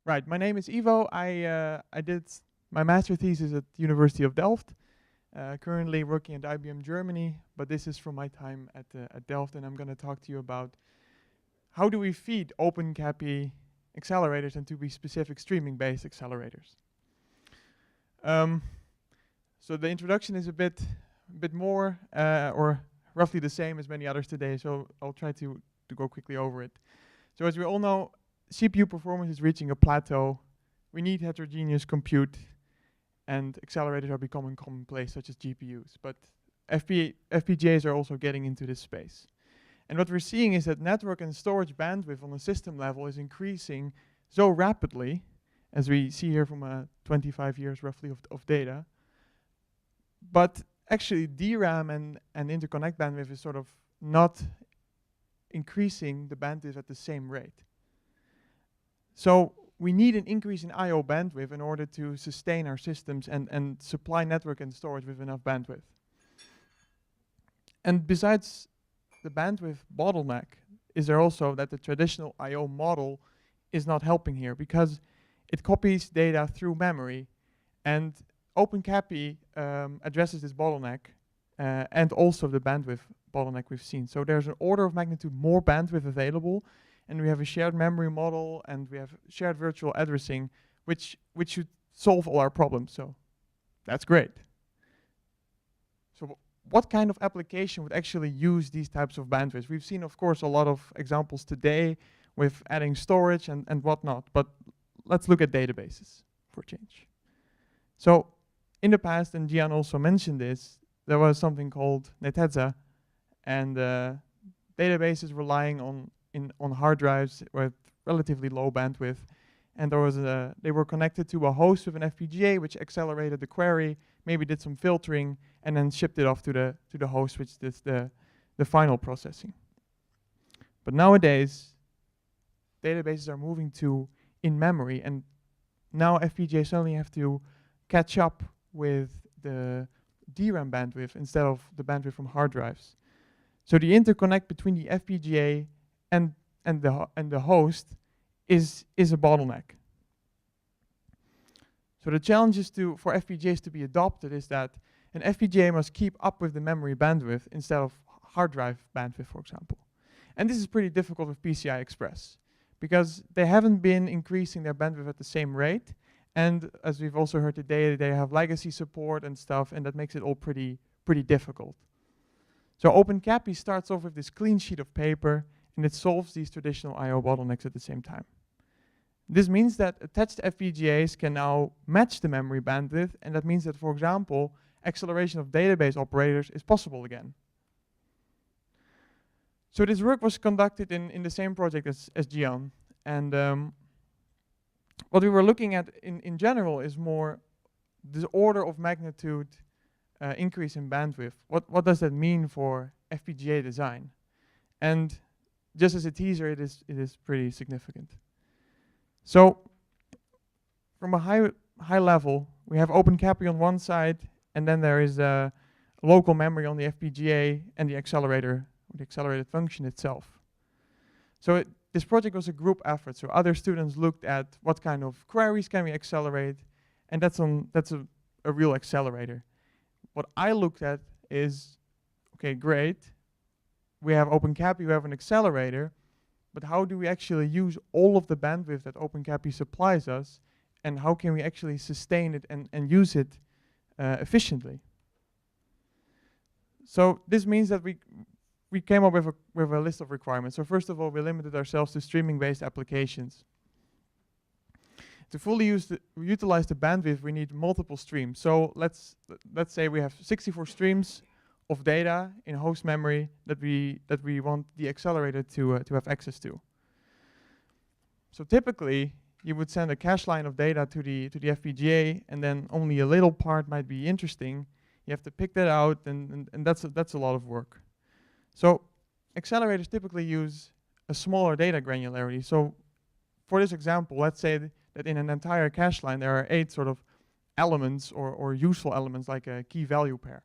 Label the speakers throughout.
Speaker 1: Right, my name is Ivo. I did my master thesis at the University of Delft. Currently working at IBM Germany, but this is from my time at Delft, and I'm going to talk to you about how do we feed OpenCAPI accelerators, and to be specific, streaming-based accelerators. So the introduction is a bit more, or roughly the same as many others today, so I'll try to go quickly over it. So as we all know, CPU performance is reaching a plateau. We need heterogeneous compute, and accelerators are becoming commonplace, such as GPUs. But FPGAs are also getting into this space. And what we're seeing is that network and storage bandwidth on a system level is increasing so rapidly, as we see here from 25 years roughly of data. But actually DRAM and interconnect bandwidth is sort of not increasing the bandwidth at the same rate. So we need an increase in I/O bandwidth in order to sustain our systems and supply network and storage with enough bandwidth. And besides the bandwidth bottleneck, is there also that the traditional I/O model is not helping here, because it copies data through memory, and OpenCAPI addresses this bottleneck and also the bandwidth bottleneck we've seen. So there's an order of magnitude more bandwidth available, and we have a shared memory model, and we have shared virtual addressing, which should solve all our problems. So that's great. So what kind of application would actually use these types of bandwidth? We've seen, of course, a lot of examples today with adding storage and whatnot, but let's look at databases for change. So in the past, and Gian also mentioned this, there was something called Netezza, and databases relying on hard drives with relatively low bandwidth, and they were connected to a host with an FPGA, which accelerated the query, maybe did some filtering, and then shipped it off to the host, which does the final processing. But nowadays, databases are moving to in-memory, and now FPGAs suddenly have to catch up with the DRAM bandwidth instead of the bandwidth from hard drives. So the interconnect between the FPGA and the host is a bottleneck. So the challenge is for FPGAs to be adopted is that an FPGA must keep up with the memory bandwidth instead of hard drive bandwidth, for example. And this is pretty difficult with PCI Express, because they haven't been increasing their bandwidth at the same rate. And as we've also heard today, they have legacy support and stuff, and that makes it all pretty difficult. So OpenCAPI starts off with this clean sheet of paper, and it solves these traditional I/O bottlenecks at the same time. This means that attached FPGAs can now match the memory bandwidth, and that means that, for example, acceleration of database operators is possible again. So this work was conducted in the same project as Gian, and what we were looking at in general is more this order of magnitude increase in bandwidth. What does that mean for FPGA design? And just as a teaser, it is pretty significant. So from a high level, we have OpenCAPI on one side, and then there is a local memory on the FPGA and the accelerator, the accelerated function itself. So this project was a group effort. So other students looked at what kind of queries can we accelerate, and that's a real accelerator. What I looked at is, okay, great. We have OpenCAPI, we have an accelerator, but how do we actually use all of the bandwidth that OpenCAPI supplies us, and how can we actually sustain it and use it efficiently? So this means that we came up with a list of requirements. So first of all, we limited ourselves to streaming-based applications. To fully utilize the bandwidth, we need multiple streams. So let's say we have 64 streams of data in host memory that we want the accelerator to have access to. So typically, you would send a cache line of data to the FPGA, and then only a little part might be interesting. You have to pick that out, and that's a lot of work. So accelerators typically use a smaller data granularity. So for this example, let's say that in an entire cache line, there are 8 sort of elements or useful elements like a key value pair.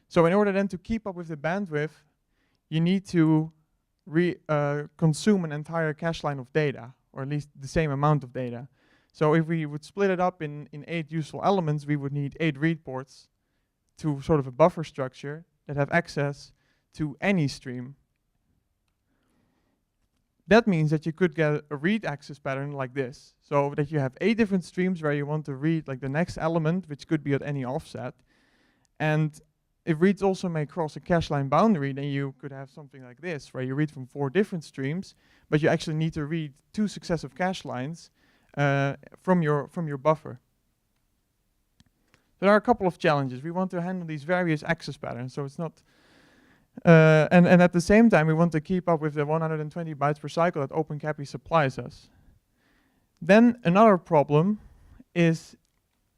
Speaker 1: So in order then to keep up with the bandwidth, you need to consume an entire cache line of data, or at least the same amount of data. So if we would split it up in 8 useful elements, we would need 8 read ports to sort of a buffer structure that have access to any stream. That means that you could get a read access pattern like this. So that you have 8 different streams where you want to read like the next element, which could be at any offset. And if reads also may cross a cache line boundary, then you could have something like this, where you read from 4 different streams, but you actually need to read 2 successive cache lines from your buffer. There are a couple of challenges. We want to handle these various access patterns, so it's not, and at the same time we want to keep up with the 120 bytes per cycle that OpenCAPI supplies us. Then another problem is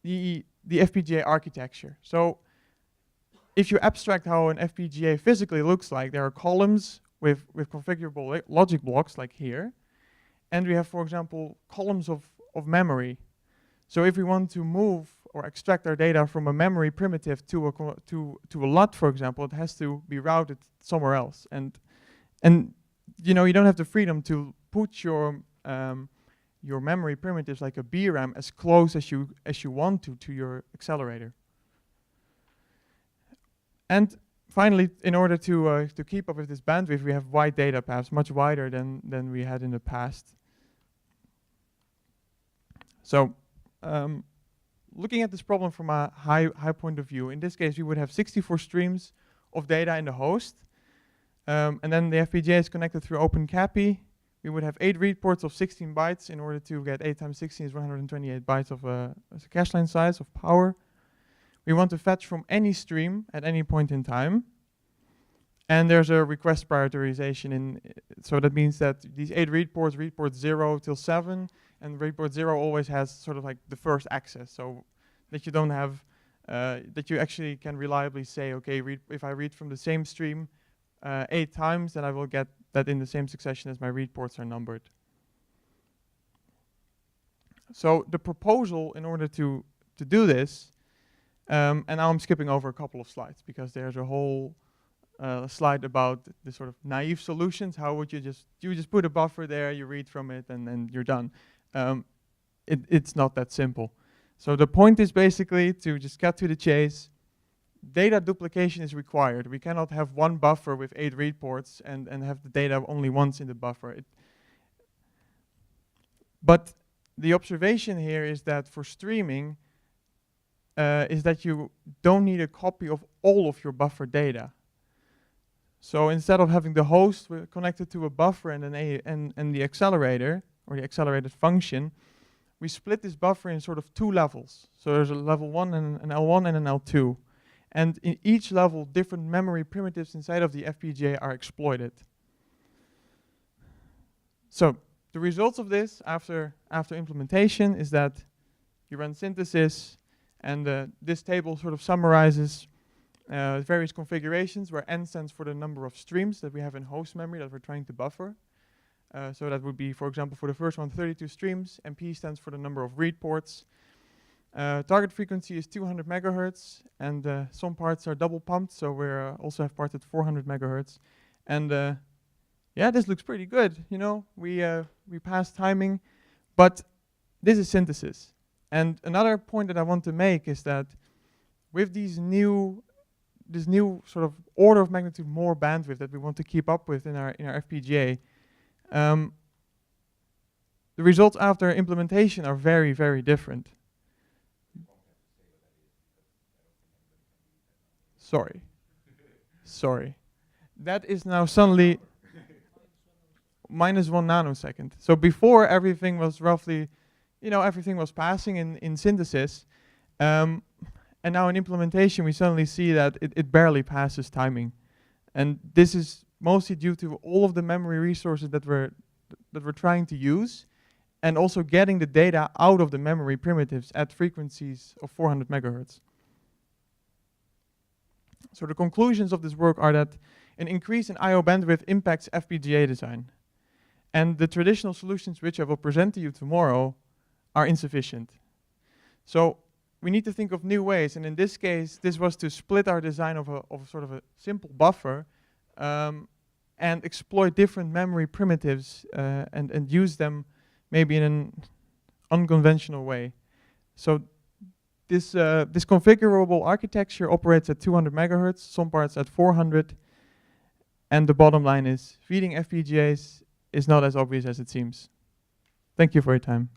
Speaker 1: the FPGA architecture. So if you abstract how an FPGA physically looks like, there are columns with configurable logic blocks like here. And we have, for example, columns of memory. So if we want to move or extract our data from a memory primitive to a LUT, for example, it has to be routed somewhere else. And you know, you don't have the freedom to put your memory primitives like a BRAM as close as you want to your accelerator. And finally, in order to keep up with this bandwidth, we have wide data paths, much wider than we had in the past. So, looking at this problem from a high point of view, in this case, we would have 64 streams of data in the host, and then the FPGA is connected through OpenCAPI. We would have 8 read ports of 16 bytes in order to get 8 times 16 is 128 bytes of as a cache line size of power. We want to fetch from any stream at any point in time. And there's a request prioritization so that means that these 8 read ports 0 till 7, and read port 0 always has sort of like the first access, so that you don't have, that you actually can reliably say, okay, if I read from the same stream 8 times, then I will get that in the same succession as my read ports are numbered. So the proposal in order to do this, and now I'm skipping over a couple of slides because there's a whole slide about the sort of naive solutions. How would you just put a buffer there, you read from it, and then you're done. It's not that simple. So the point is basically to just cut to the chase. Data duplication is required. We cannot have one buffer with 8 read ports and have the data only once in the buffer. But the observation here is that for streaming, is that you don't need a copy of all of your buffer data. So instead of having the host connected to a buffer and the accelerator, or the accelerated function, we split this buffer in sort of 2 levels. So there's a level 1 and an L1 and an L2. And in each level, different memory primitives inside of the FPGA are exploited. So the results of this after implementation is that you run synthesis, and this table sort of summarizes various configurations where N stands for the number of streams that we have in host memory that we're trying to buffer. So that would be, for example, for the first one, 32 streams, and P stands for the number of read ports. Target frequency is 200 megahertz, and some parts are double pumped, so we also have parts at 400 megahertz. And yeah, this looks pretty good. You know, we passed timing, but this is synthesis. And another point that I want to make is that with this new sort of order of magnitude more bandwidth that we want to keep up with in our FPGA, the results after implementation are very, very different. Sorry. That is now suddenly -1 nanosecond. So before everything was roughly, you know, everything was passing in synthesis. And now in implementation, we suddenly see that it barely passes timing. And this is mostly due to all of the memory resources that we're trying to use, and also getting the data out of the memory primitives at frequencies of 400 megahertz. So the conclusions of this work are that an increase in I/O bandwidth impacts FPGA design. And the traditional solutions which I will present to you tomorrow are insufficient. So we need to think of new ways, and in this case, this was to split our design of sort of a simple buffer and exploit different memory primitives and use them maybe in an unconventional way. So this configurable architecture operates at 200 megahertz, some parts at 400, and the bottom line is feeding FPGAs is not as obvious as it seems. Thank you for your time.